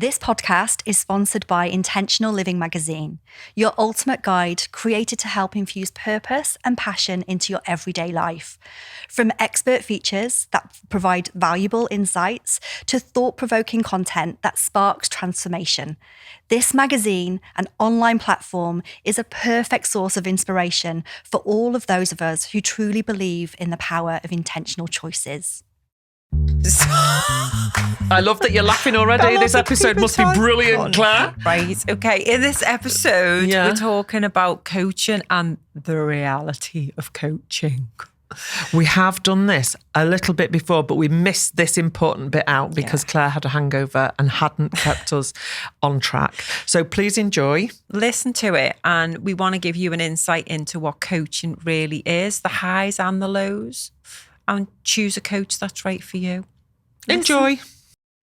This podcast is sponsored by Intentional Living Magazine, your ultimate guide created to help infuse purpose and passion into your everyday life. From expert features that provide valuable insights to thought-provoking content that sparks transformation, this magazine, an online platform, is a perfect source of inspiration for all of those of us who truly believe in the power of intentional choices. I love that you're laughing already. This episode must be brilliant, Claire. Right, okay. In this episode, we're talking about coaching and the reality of coaching. We have done this a little bit before, but we missed this important bit out because Claire had a hangover and hadn't kept us on track. So please enjoy. Listen to it, and we want to give you an insight into what coaching really is, the highs and the lows. And choose a coach that's right for you. Enjoy.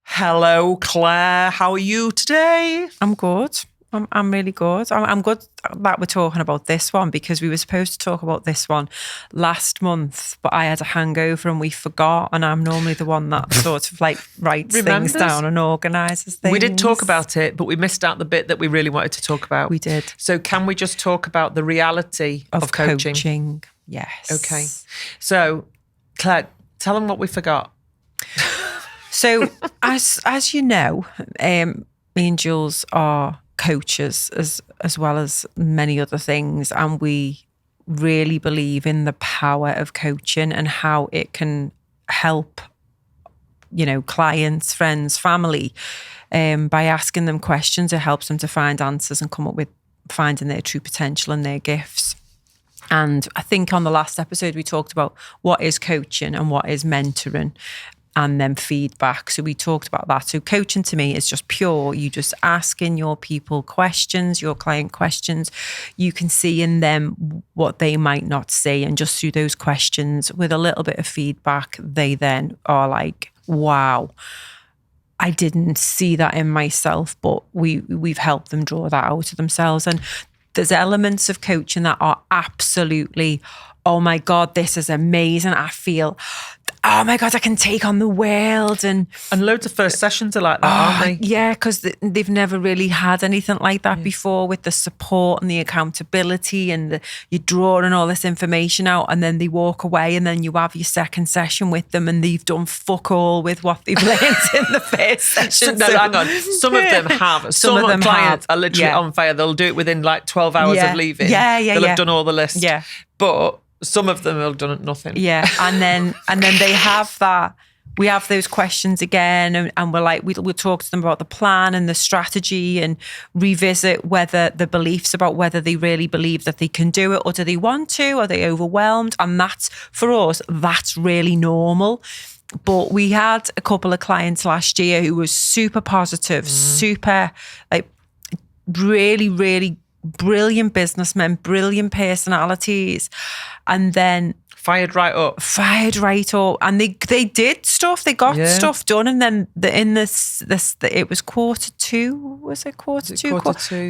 Hello, Claire. How are you today? I'm good. I'm really good. I'm good that we're talking about this one because we were supposed to talk about this one last month, but I had a hangover and we forgot. And I'm normally the one that sort of like writes things down and organises things. We did talk about it, but we missed out the bit that we really wanted to talk about. We did. So can we just talk about the reality of coaching? Yes. Okay. So Claire, tell them what we forgot. So, as you know, me and Jules are coaches as well as many other things, and we really believe in the power of coaching and how it can help, clients, friends, family, by asking them questions. It helps them to find answers and come up with finding their true potential and their gifts. And I think on the last episode, we talked about what is coaching and what is mentoring and then feedback. So we talked about that. So coaching to me is just pure. You just asking your people questions, your client questions. You can see in them what they might not see. And just through those questions with a little bit of feedback, they then are like, wow, I didn't see that in myself, but we've helped them draw that out of themselves. And there's elements of coaching that are absolutely, oh my God, this is amazing. I feel, oh my God, I can take on the world. And loads of first sessions are like that, aren't they? Yeah, because they've never really had anything like that before, with the support and the accountability and you're drawing all this information out, and then they walk away, and then you have your second session with them and they've done fuck all with what they've learned in the first session. Hang on. Some of them have. Some of them clients are literally on fire. They'll do it within like 12 hours of leaving. They'll have done all the lists. Yeah. But some of them have done nothing. Yeah. And then they have that. We have those questions again, and we're like, we'll talk to them about the plan and the strategy and revisit whether the beliefs about whether they really believe that they can do it, or do they want to, are they overwhelmed? And that's, for us, that's really normal. But we had a couple of clients last year who was super positive, super, like, really, really brilliant businessmen, brilliant personalities, and then fired right up. And they did stuff. They got stuff done. And then it was quarter two. Was it quarter two?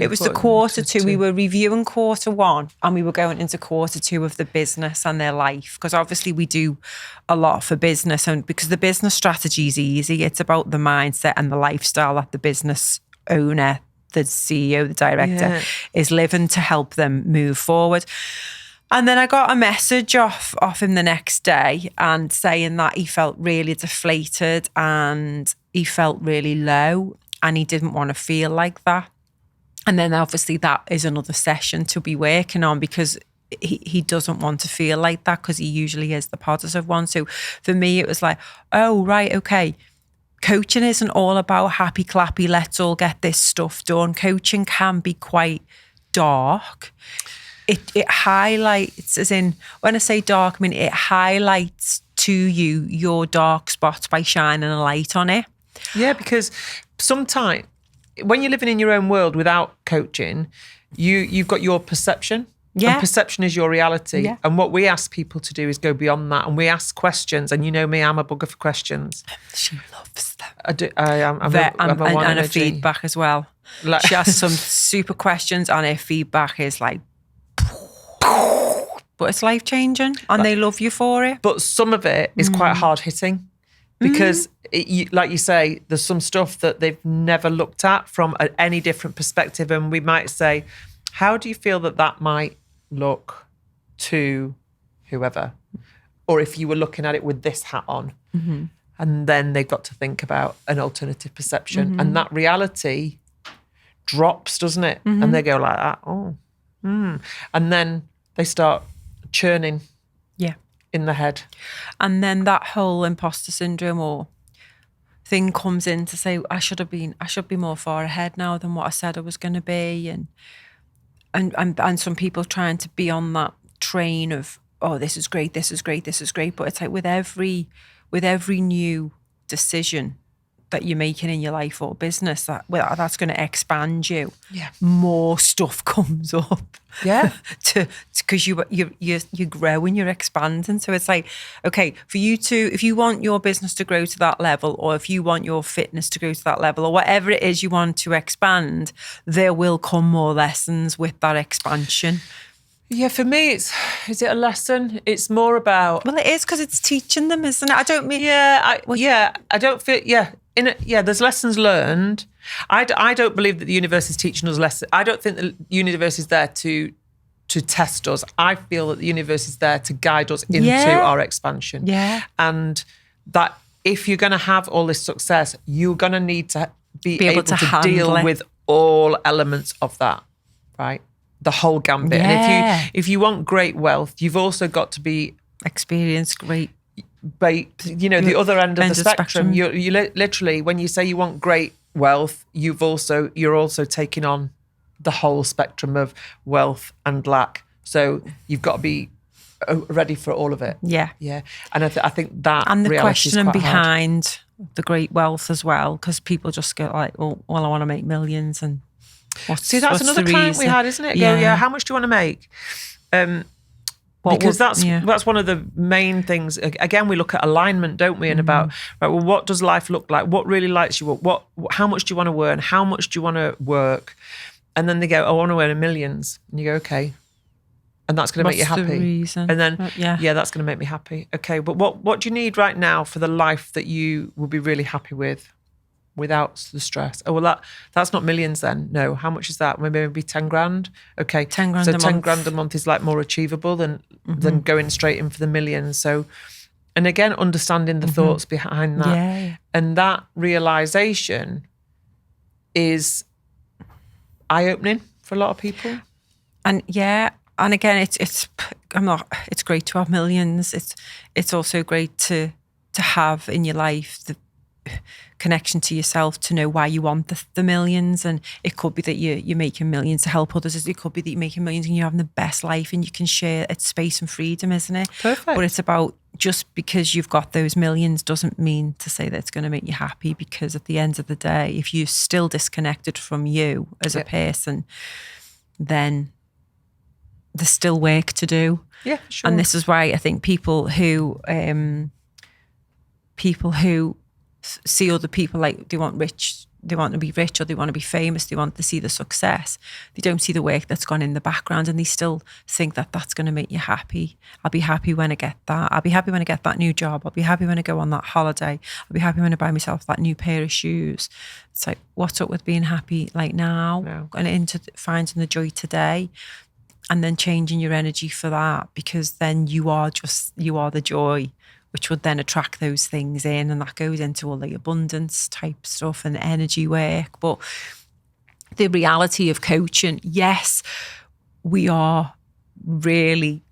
It was the quarter two. We were reviewing quarter one, and we were going into quarter two of the business and their life. Because obviously we do a lot for business, and because the business strategy is easy, it's about the mindset and the lifestyle that the business owner, the CEO, the director is living to help them move forward. And then I got a message off him the next day and saying that he felt really deflated and he felt really low and he didn't want to feel like that. And then obviously that is another session to be working on, because he doesn't want to feel like that, because he usually is the positive one. So for me, it was like, oh, right, okay. Coaching isn't all about happy clappy, let's all get this stuff done. Coaching can be quite dark. It highlights, as in, when I say dark, I mean it highlights to you your dark spots by shining a light on it. Yeah, because sometimes when you're living in your own world without coaching, you've got your perception. Yeah. And perception is your reality. Yeah. And what we ask people to do is go beyond that. And we ask questions. And you know me, I'm a bugger for questions. She loves them. I do. I'm a a feedback as well. Like, she has some super questions, and her feedback is like, but it's life changing, and they love you for it. But some of it is quite hard hitting. because like you say, there's some stuff that they've never looked at from any different perspective. And we might say, how do you feel that might look to whoever? Or if you were looking at it with this hat on. Mm-hmm. And then they've got to think about an alternative perception. Mm-hmm. And that reality drops, doesn't it? Mm-hmm. And they go like that, And then they start churning in the head. And then that whole imposter syndrome or thing comes in to say, I should be more far ahead now than what I said I was going to be. And some people trying to be on that train of, oh, this is great. But it's like with every new decision that you're making in your life or business, that's going to expand you. Yeah, more stuff comes up. Yeah, because you grow and you're expanding. So it's like, okay, for you to, if you want your business to grow to that level, or if you want your fitness to go to that level, or whatever it is you want to expand, there will come more lessons with that expansion. Yeah, for me, is it a lesson? It's more about... Well, it is, because it's teaching them, isn't it? I don't mean... I don't feel... there's lessons learned. I don't believe that the universe is teaching us lessons. I don't think the universe is there to test us. I feel that the universe is there to guide us into our expansion. Yeah. And that if you're going to have all this success, you're going to need to be able to deal with all elements of that, right? The whole gambit. Yeah. And if you want great wealth, you've also got to be experienced great. The other end of the spectrum. You literally, when you say you want great wealth, you're also taking on the whole spectrum of wealth and lack. So you've got to be ready for all of it. Yeah, yeah. And I think that and the questioning behind hard. The great wealth as well, because people just go like, oh, well, I want to make millions and. That's another client we had, isn't it? Yeah. How much do you want to make? Because that's one of the main things. Again, we look at alignment, don't we? And about, right, well, what does life look like? What really lights you up? How much do you want to earn? How much do you want to work? And then they go, I want to earn millions. And you go, okay. And that's going to make you happy. The reason? And then, that's going to make me happy. Okay, but what do you need right now for the life that you will be really happy with? Without the stress. Oh, well, that's not millions then. No. How much is that? Maybe 10 grand. Okay. 10 grand so a month. 10 grand a month is like more achievable than going straight in for the millions. So, and again, understanding the thoughts behind that. Yeah. And that realization is eye-opening for a lot of people. And and again, it's great to have millions. It's also great to have in your life the connection to yourself, to know why you want the millions. And it could be that you're making millions to help others. It could be that you're making millions and you're having the best life and you can share. It's space and freedom, isn't it? Perfect. But it's about, just because you've got those millions doesn't mean to say that it's going to make you happy, because at the end of the day, if you're still disconnected from you as a person, then there's still work to do. Yeah, sure. And this is why I think people who see other people like they want to be rich, or they want to be famous, they want to see the success. They don't see the work that's gone in the background, and they still think that that's going to make you happy. I'll be happy when I get that. I'll be happy when I get that new job. I'll be happy when I go on that holiday. I'll be happy when I buy myself that new pair of shoes. It's like, what's up with being happy like now? And into finding the joy today, and then changing your energy for that, because then you are the joy, which would then attract those things in, and that goes into all the abundance type stuff and energy work. But the reality of coaching, yes, we are really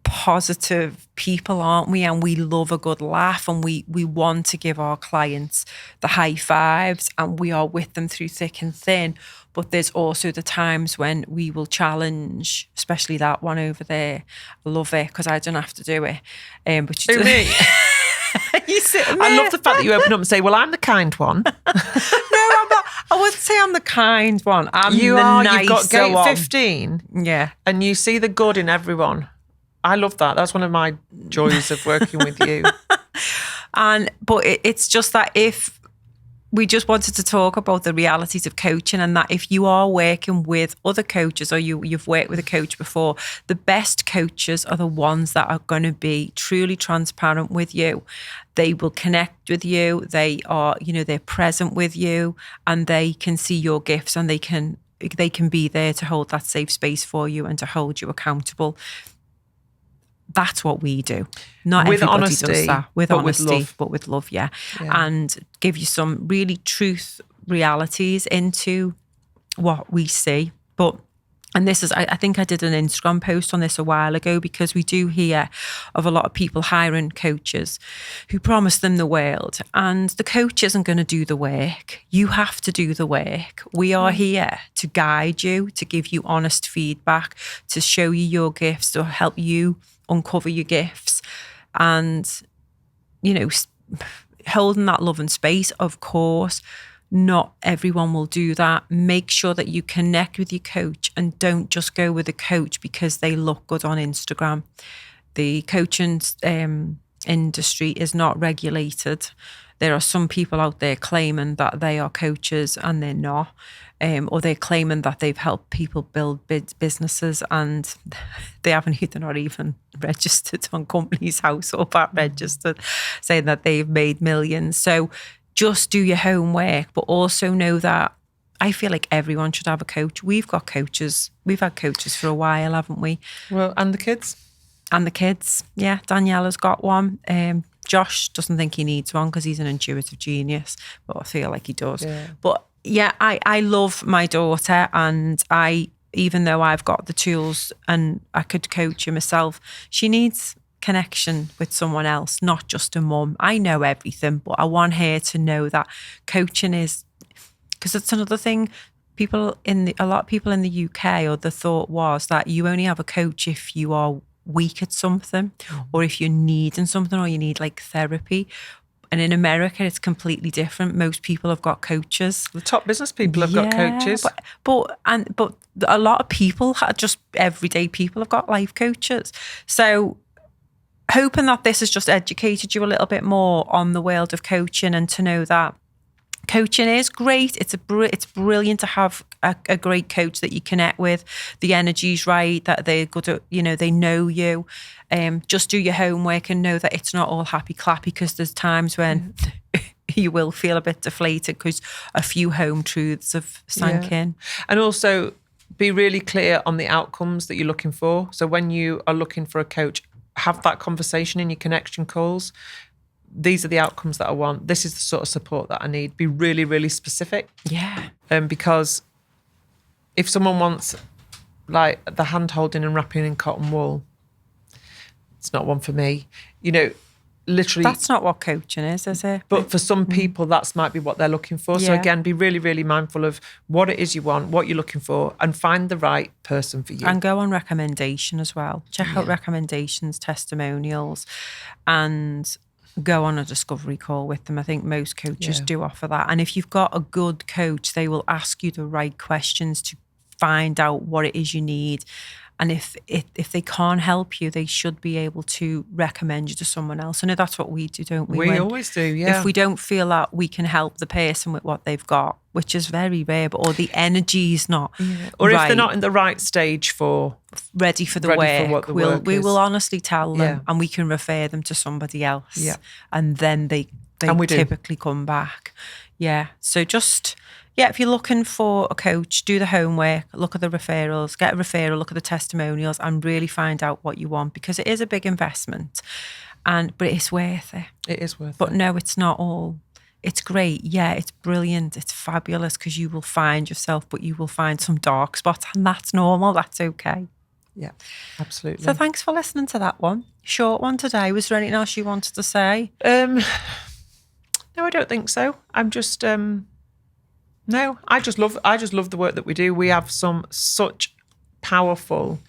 positive people, aren't we? And we love a good laugh, and we want to give our clients the high fives, and we are with them through thick and thin. But there's also the times when we will challenge, especially that one over there. I love it because I don't have to do it. But you do. Me? You sit there. I love the fact that you open up and say, well, I'm the kind one. No, I'm not. I wouldn't say I'm the kind one. You've got gate 15. Yeah. And you see the good in everyone. I love that. That's one of my joys of working with you. But it's just that if we just wanted to talk about the realities of coaching, and that if you are working with other coaches or you've worked with a coach before, the best coaches are the ones that are going to be truly transparent with you. They will connect with you. They are, they're present with you, and they can see your gifts, and they can be there to hold that safe space for you and to hold you accountable. That's what we do. Not with everybody honesty, does that. With honesty, but with love, yeah. And give you some really truth realities into what we see. And this is, I think I did an Instagram post on this a while ago, because we do hear of a lot of people hiring coaches who promise them the world, and the coach isn't going to do the work. You have to do the work. We are here to guide you, to give you honest feedback, to show you your gifts, to help you uncover your gifts, and, holding that love and space, of course. Not everyone will do that. Make sure that you connect with your coach, and don't just go with a coach because they look good on Instagram. The coaching industry is not regulated. There are some people out there claiming that they are coaches and they're not, or they're claiming that they've helped people build businesses, and they're not even registered on Companies House or VAT registered, saying that they've made millions. So just do your homework, but also know that I feel like everyone should have a coach. We've got coaches. We've had coaches for a while, haven't we? Well, and the kids. And the kids, yeah. Daniela's got one. Josh doesn't think he needs one because he's an intuitive genius, but I feel like he does. Yeah. But yeah, I love my daughter, and even though I've got the tools and I could coach her myself, she needs connection with someone else, not just a mum. I know everything, but I want her to know that coaching is, because it's another thing. A lot of people in the UK, or the thought was that you only have a coach if you are weak at something, or if you're needing something, or you need like therapy. And in America, it's completely different. Most people have got coaches. The top business people have got coaches. But a lot of people, just everyday people, have got life coaches. So hoping that this has just educated you a little bit more on the world of coaching, and to know that coaching is great. It's brilliant to have a great coach that you connect with. The energy's right, that they're good at, they know you. Just do your homework and know that it's not all happy clappy, because there's times when you will feel a bit deflated because a few home truths have sank in. And also be really clear on the outcomes that you're looking for. So when you are looking for a coach, have that conversation in your connection calls. These are the outcomes that I want. This is the sort of support that I need. Be really, really specific. Yeah. Because if someone wants like the hand holding and wrapping in cotton wool, it's not one for me. Literally. That's not what coaching is it? But for some people, that might be what they're looking for. Yeah. So again, be really, really mindful of what it is you want, what you're looking for, and find the right person for you. And go on recommendation as well. Check out recommendations, testimonials, and go on a discovery call with them. I think most coaches do offer that. And if you've got a good coach, they will ask you the right questions to find out what it is you need. And if they can't help you, they should be able to recommend you to someone else. I know that's what we do, don't we? We always do, yeah. If we don't feel that we can help the person with what they've got, which is very rare, or the energy is not or right, if they're not in the right stage for ready for the work, we will honestly tell them, and we can refer them to somebody else. Yeah. And then they typically come back. Yeah. So just... if you're looking for a coach, do the homework, look at the referrals, get a referral, look at the testimonials, and really find out what you want, because it is a big investment, but it's worth it. It is worth it. But no, it's not all. It's great. Yeah, it's brilliant. It's fabulous, because you will find yourself, but you will find some dark spots, and that's normal. That's okay. Yeah, absolutely. So thanks for listening to that one. Short one today. Was there anything else you wanted to say? No, I don't think so. I'm just... No, I just love the work that we do. We have such powerful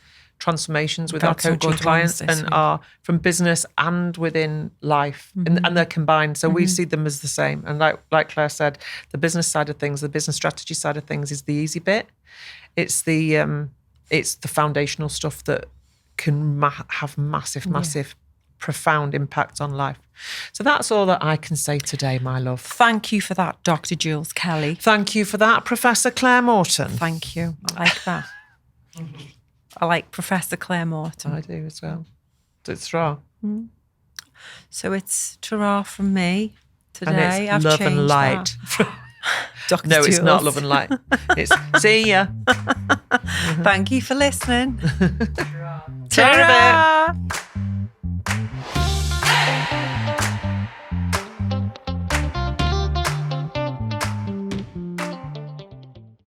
transformations with our coaching clients, and are from business and within life, and they're combined. So we see them as the same. And like Claire said, the business side of things, the business strategy side of things, is the easy bit. It's the foundational stuff that can have massive profound impact on life. So that's all that I can say today, my love. Thank you for that, Dr. Jules Kelly. Thank you for that, Professor Claire Morton. Thank you. I like that. I like Professor Claire Morton. I do as well. It's raw. So it's ta-ra from me today. And it's I've love changed and light. Dr. No, Jules. it's not love and light. It's see ya. Thank you for listening. Ta-ra. Ta-ra.